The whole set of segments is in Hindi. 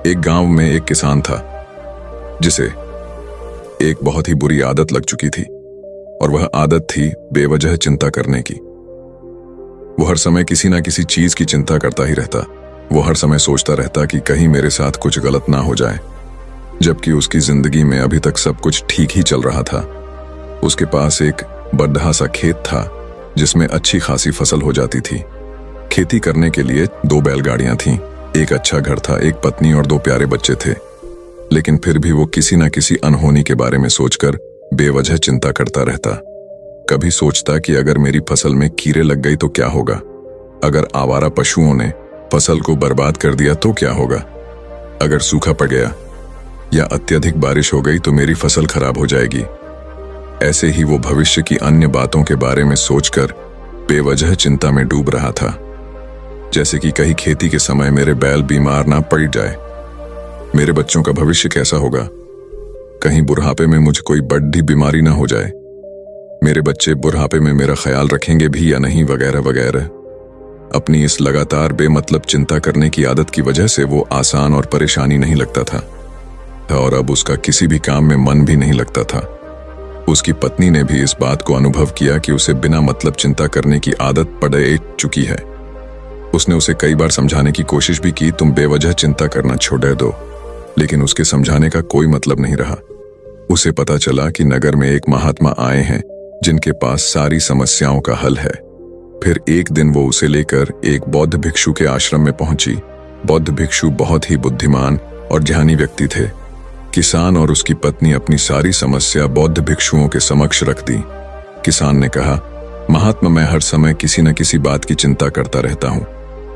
एक गांव में एक किसान था जिसे एक बहुत ही बुरी आदत लग चुकी थी, और वह आदत थी बेवजह चिंता करने की। वो हर समय किसी ना किसी चीज की चिंता करता ही रहता। वो हर समय सोचता रहता कि कहीं मेरे साथ कुछ गलत ना हो जाए, जबकि उसकी जिंदगी में अभी तक सब कुछ ठीक ही चल रहा था। उसके पास एक बड़ा सा खेत था जिसमें अच्छी खासी फसल हो जाती थी। खेती करने के लिए 2 बैलगाड़ियां थीं, एक अच्छा घर था, एक पत्नी और 2 प्यारे बच्चे थे। लेकिन फिर भी वो किसी न किसी अनहोनी के बारे में सोचकर बेवजह चिंता करता रहता। कभी सोचता कि अगर मेरी फसल में कीड़े लग गई तो क्या होगा, अगर आवारा पशुओं ने फसल को बर्बाद कर दिया तो क्या होगा, अगर सूखा पड़ गया या अत्यधिक बारिश हो गई तो मेरी फसल खराब हो जाएगी। ऐसे ही वो भविष्य की अन्य बातों के बारे में सोचकर बेवजह चिंता में डूब रहा था, जैसे कि कहीं खेती के समय मेरे बैल बीमार ना पड़ जाए, मेरे बच्चों का भविष्य कैसा होगा, कहीं बुढ़ापे में मुझे कोई बड़ी बीमारी ना हो जाए, मेरे बच्चे बुढ़ापे में मेरा ख्याल रखेंगे भी या नहीं, वगैरह वगैरह। अपनी इस लगातार बेमतलब चिंता करने की आदत की वजह से वो आसान और परेशानी नहीं लगता था, और अब उसका किसी भी काम में मन भी नहीं लगता था। उसकी पत्नी ने भी इस बात को अनुभव किया कि उसे बिना मतलब चिंता करने की आदत पड़ चुकी है। उसने उसे कई बार समझाने की कोशिश भी की, तुम बेवजह चिंता करना छोड़ दो, लेकिन उसके समझाने का कोई मतलब नहीं रहा। उसे पता चला कि नगर में एक महात्मा आए हैं जिनके पास सारी समस्याओं का हल है। फिर एक दिन वो उसे लेकर एक बौद्ध भिक्षु के आश्रम में पहुंची। बौद्ध भिक्षु बहुत ही बुद्धिमान और ज्ञानी व्यक्ति थे। किसान और उसकी पत्नी अपनी सारी समस्या बौद्ध भिक्षुओं के समक्ष रख दी। किसान ने कहा, महात्मा, मैं हर समय किसी न किसी बात की चिंता करता रहता हूँ।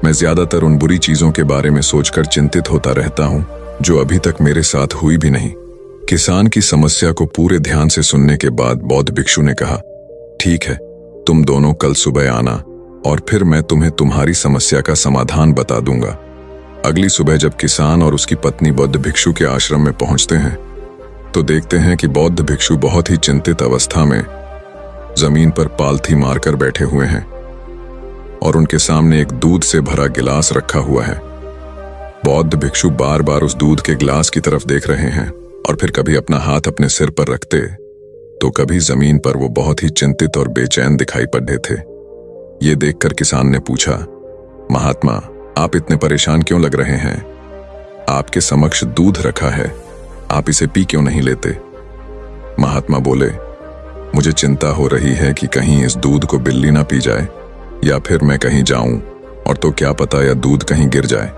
मैं ज्यादातर उन बुरी चीजों के बारे में सोचकर चिंतित होता रहता हूँ जो अभी तक मेरे साथ हुई भी नहीं। किसान की समस्या को पूरे ध्यान से सुनने के बाद बौद्ध भिक्षु ने कहा, ठीक है, तुम दोनों कल सुबह आना और फिर मैं तुम्हें तुम्हारी समस्या का समाधान बता दूंगा। अगली सुबह जब किसान और उसकी पत्नी बौद्ध भिक्षु के आश्रम में पहुंचते हैं तो देखते हैं कि बौद्ध भिक्षु बहुत ही चिंतित अवस्था में जमीन पर पालथी मारकर बैठे हुए हैं और उनके सामने एक दूध से भरा गिलास रखा हुआ है। बौद्ध भिक्षु बार बार उस दूध के गिलास की तरफ देख रहे हैं और फिर कभी अपना हाथ अपने सिर पर रखते तो कभी जमीन पर वो बहुत ही चिंतित और बेचैन दिखाई पड़े थे। ये देखकर किसान ने पूछा, महात्मा, आप इतने परेशान क्यों लग रहे हैं? आपके समक्ष दूध रखा है, आप इसे पी क्यों नहीं लेते? महात्मा बोले, मुझे चिंता हो रही है कि कहीं इस दूध को बिल्ली ना पी जाए या फिर मैं कहीं जाऊं और तो क्या पता या दूध कहीं गिर जाए।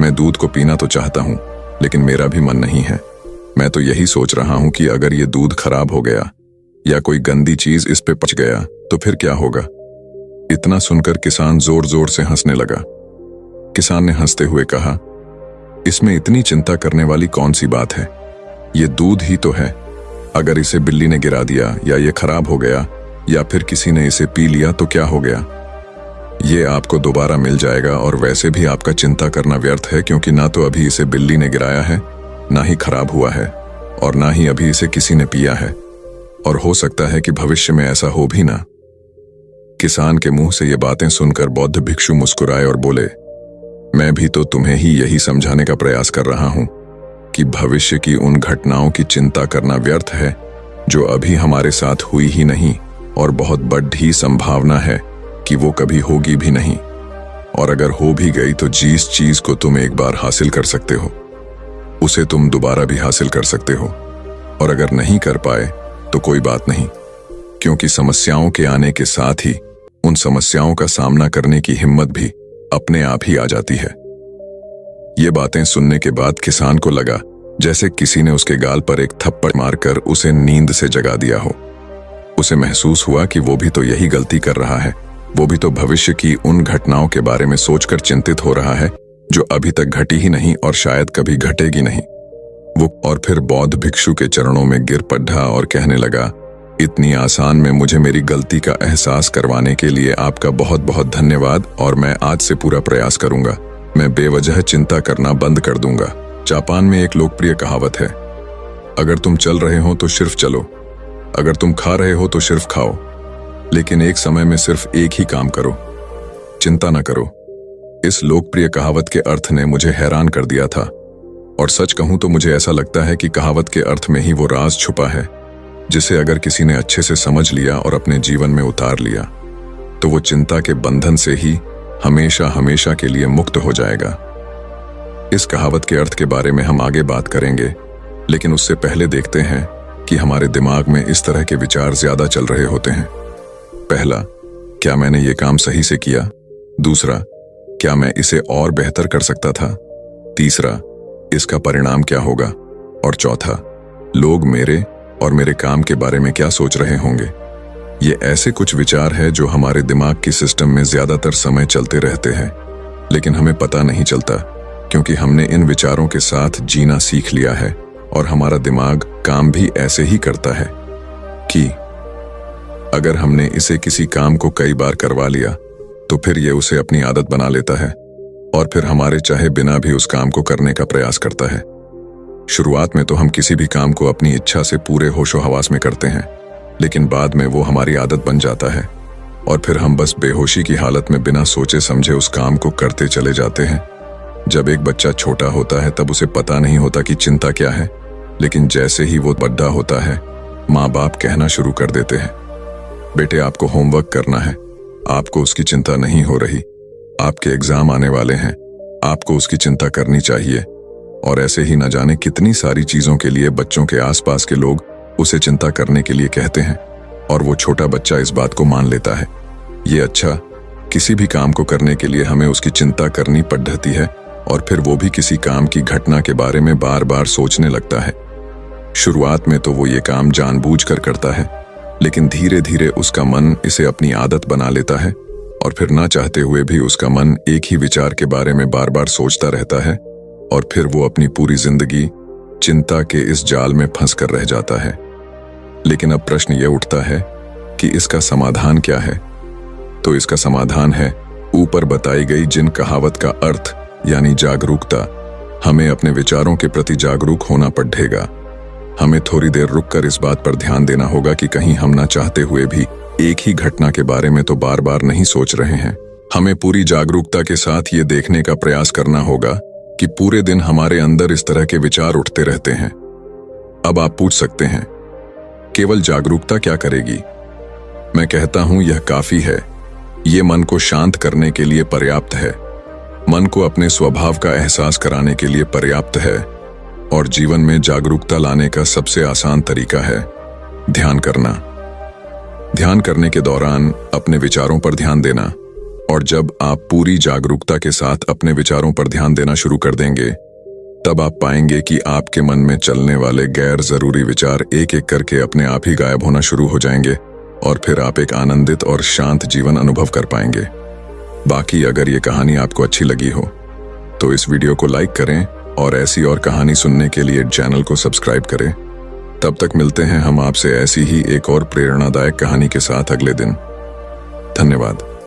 मैं दूध को पीना तो चाहता हूं लेकिन मेरा भी मन नहीं है। मैं तो यही सोच रहा हूं कि अगर ये दूध खराब हो गया या कोई गंदी चीज इस पे पच गया तो फिर क्या होगा? इतना सुनकर किसान जोर जोर से हंसने लगा। किसान ने हंसते हुए कहा, इसमें इतनी चिंता करने वाली कौन सी बात है? ये दूध ही तो है। अगर इसे बिल्ली ने गिरा दिया या ये खराब हो गया या फिर किसी ने इसे पी लिया तो क्या हो गया? ये आपको दोबारा मिल जाएगा और वैसे भी आपका चिंता करना व्यर्थ है, क्योंकि ना तो अभी इसे बिल्ली ने गिराया है, ना ही खराब हुआ है और ना ही अभी इसे किसी ने पिया है, और हो सकता है कि भविष्य में ऐसा हो भी ना। किसान के मुंह से ये बातें सुनकर बौद्ध भिक्षु मुस्कुराए और बोले, मैं भी तो तुम्हें ही यही समझाने का प्रयास कर रहा हूं कि भविष्य की उन घटनाओं की चिंता करना व्यर्थ है जो अभी हमारे साथ हुई ही नहीं और बहुत बड़ी संभावना है कि वो कभी होगी भी नहीं, और अगर हो भी गई तो जिस चीज को तुम एक बार हासिल कर सकते हो उसे तुम दोबारा भी हासिल कर सकते हो, और अगर नहीं कर पाए तो कोई बात नहीं, क्योंकि समस्याओं के आने के साथ ही उन समस्याओं का सामना करने की हिम्मत भी अपने आप ही आ जाती है। ये बातें सुनने के बाद किसान को लगा जैसे किसी ने उसके गाल पर एक थप्पड़ मारकर उसे नींद से जगा दिया हो। उसे महसूस हुआ कि वो भी तो यही गलती कर रहा है, वो भी तो भविष्य की उन घटनाओं के बारे में सोचकर चिंतित हो रहा है जो अभी तक घटी ही नहीं और शायद कभी घटेगी नहीं। वो और फिर बौद्ध भिक्षु के चरणों में गिर पड़ा और कहने लगा, इतनी आसान में मुझे मेरी गलती का एहसास करवाने के लिए आपका बहुत बहुत धन्यवाद, और मैं आज से पूरा प्रयास करूंगा। मैं बेवजह चिंता करना बंद कर दूंगा। जापान में एक लोकप्रिय कहावत है, अगर तुम चल रहे हो तो सिर्फ चलो, अगर तुम खा रहे हो तो सिर्फ खाओ, लेकिन एक समय में सिर्फ एक ही काम करो, चिंता न करो। इस लोकप्रिय कहावत के अर्थ ने मुझे हैरान कर दिया था। और सच कहूं तो मुझे ऐसा लगता है कि कहावत के अर्थ में ही वो राज छुपा है, जिसे अगर किसी ने अच्छे से समझ लिया और अपने जीवन में उतार लिया तो वो चिंता के बंधन से ही हमेशा हमेशा के लिए मुक्त हो जाएगा। इस कहावत के अर्थ के बारे में हम आगे बात करेंगे, लेकिन उससे पहले देखते हैं कि हमारे दिमाग में इस तरह के विचार ज्यादा चल रहे होते हैं। पहला, क्या मैंने ये काम सही से किया? दूसरा, क्या मैं इसे और बेहतर कर सकता था? तीसरा, इसका परिणाम क्या होगा? और चौथा, लोग मेरे और मेरे काम के बारे में क्या सोच रहे होंगे? ये ऐसे कुछ विचार हैं जो हमारे दिमाग की सिस्टम में ज्यादातर समय चलते रहते हैं, लेकिन हमें पता नहीं चलता, क्योंकि हमने इन विचारों के साथ जीना सीख लिया है और हमारा दिमाग काम भी ऐसे ही करता है कि अगर हमने इसे किसी काम को कई बार करवा लिया तो फिर ये उसे अपनी आदत बना लेता है और फिर हमारे चाहे बिना भी उस काम को करने का प्रयास करता है। शुरुआत में तो हम किसी भी काम को अपनी इच्छा से पूरे होशो हवास में करते हैं, लेकिन बाद में वो हमारी आदत बन जाता है और फिर हम बस बेहोशी की हालत में बिना सोचे समझे उस काम को करते चले जाते हैं। जब एक बच्चा छोटा होता है तब उसे पता नहीं होता कि चिंता क्या है, लेकिन जैसे ही वो बड़ा होता है माँ बाप कहना शुरू कर देते हैं, बेटे आपको होमवर्क करना है, आपको उसकी चिंता नहीं हो रही, आपके एग्जाम आने वाले हैं, आपको उसकी चिंता करनी चाहिए। और ऐसे ही न जाने कितनी सारी चीजों के लिए बच्चों के आसपास के लोग उसे चिंता करने के लिए कहते हैं और वो छोटा बच्चा इस बात को मान लेता है। ये अच्छा, किसी भी काम को करने के लिए हमें उसकी चिंता करनी पड़ती है और फिर वो भी किसी काम की घटना के बारे में बार बार सोचने लगता है। शुरुआत में तो वो ये काम जानबूझकर करता है, लेकिन धीरे धीरे उसका मन इसे अपनी आदत बना लेता है और फिर ना चाहते हुए भी उसका मन एक ही विचार के बारे में बार बार सोचता रहता है और फिर वो अपनी पूरी जिंदगी चिंता के इस जाल में फंस कर रह जाता है। लेकिन अब प्रश्न ये उठता है कि इसका समाधान क्या है? तो इसका समाधान है ऊपर बताई गई जिन कहावत का अर्थ यानी जागरूकता। हमें अपने विचारों के प्रति जागरूक होना पड़ेगा। हमें थोड़ी देर रुककर इस बात पर ध्यान देना होगा कि कहीं हम ना चाहते हुए भी एक ही घटना के बारे में तो बार बार नहीं सोच रहे हैं। हमें पूरी जागरूकता के साथ ये देखने का प्रयास करना होगा कि पूरे दिन हमारे अंदर इस तरह के विचार उठते रहते हैं। अब आप पूछ सकते हैं, केवल जागरूकता क्या करेगी? मैं कहता हूं यह काफी है। ये मन को शांत करने के लिए पर्याप्त है, मन को अपने स्वभाव का एहसास कराने के लिए पर्याप्त है और जीवन में जागरूकता लाने का सबसे आसान तरीका है ध्यान करना। ध्यान करने के दौरान अपने विचारों पर ध्यान देना, और जब आप पूरी जागरूकता के साथ अपने विचारों पर ध्यान देना शुरू कर देंगे तब आप पाएंगे कि आपके मन में चलने वाले गैर जरूरी विचार एक एक करके अपने आप ही गायब होना शुरू हो जाएंगे और फिर आप एक आनंदित और शांत जीवन अनुभव कर पाएंगे। बाकी अगर ये कहानी आपको अच्छी लगी हो तो इस वीडियो को लाइक करें और ऐसी और कहानी सुनने के लिए चैनल को सब्सक्राइब करें। तब तक मिलते हैं हम आपसे ऐसी ही एक और प्रेरणादायक कहानी के साथ अगले दिन। धन्यवाद।